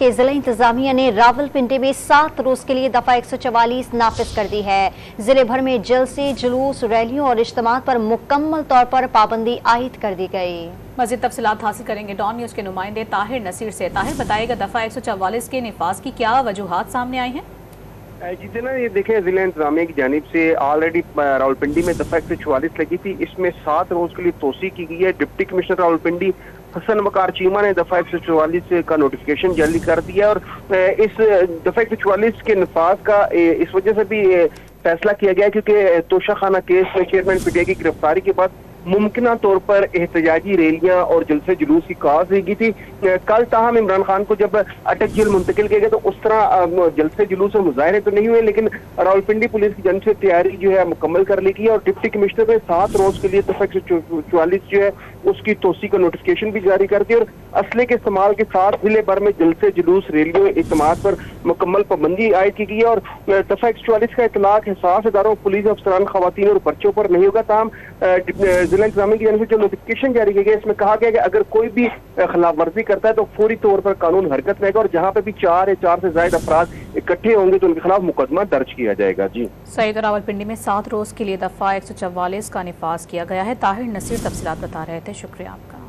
के जिला इंतजामिया ने रावलपिंडी में 7 रोज के लिए दफा 144 नाफिज कर दी है। जिले भर में जलसे, जुलूस, रैलियों और इज्तिमात पर मुकम्मल तौर पर पाबंदी आयद कर दी गई। मज़ीद तफसीलात हासिल करेंगे डॉन न्यूज़ के नुमाइंदे ताहिर नसीर से। ताहिर, बताएगा दफा 144 के निफाज की क्या वजूहात सामने आई हैं? जी ना, ये देखें, जिला इंतजामिया की जानिब से ऑलरेडी रावलपिंडी में दफा 144 लगी थी। इसमें 7 रोज के लिए तोसी की गई है। डिप्टी कमिश्नर रावलपिंडी हसन वकार चीमा ने दफा 144 का नोटिफिकेशन जारी कर दिया और इस दफा 144 के नफाज का इस वजह से भी फैसला किया गया क्योंकि तोशा खाना केस में चेयरमैन पीटीआई की गिरफ्तारी के बाद मुमकिन तौर पर एहतजाजी रैलियां और जलसे जुलूस की काज दी गई थी। कल ताहम इमरान खान को जब अटक जेल मुंतकिल किया गया तो उस तरह जलसे जुलूस और मुजाहरे तो नहीं हुए, लेकिन रावलपिंडी पुलिस की जानिब से तैयारी जो है मुकम्मल कर ली गई और डिप्टी कमिश्नर ने 7 रोज के लिए दफा 144 जो है उसकी तोसी का नोटिफिकेशन भी जारी कर दिया और असले के इस्तेमाल के साथ जिले भर में जलसे जुलूस, रैलियों, इज्तिमात पर मुकम्मल पाबंदी आयद की गई है और दफा 144 का इतलाक हिसास इदारों, पुलिस अफसरान, खवातीन और बच्चों पर नहीं होगा। ताहम जिला इंतजामिया की जानिब से जो नोटिफिकेशन जारी किया गया इसमें कहा गया कि अगर कोई भी खिलाफ वर्जी करता है तो फौरी तौर पर कानून हरकत में आएगा और जहाँ पे भी 4 या 4 से ज्यादा अफराद इकट्ठे होंगे तो उनके खिलाफ मुकदमा दर्ज किया जाएगा। जी सईद, रावलपिंडी में 7 रोज के लिए दफा 144 का निफाज किया गया है। ताहिर नसीर तफसीलात बता रहे थे, शुक्रिया आपका।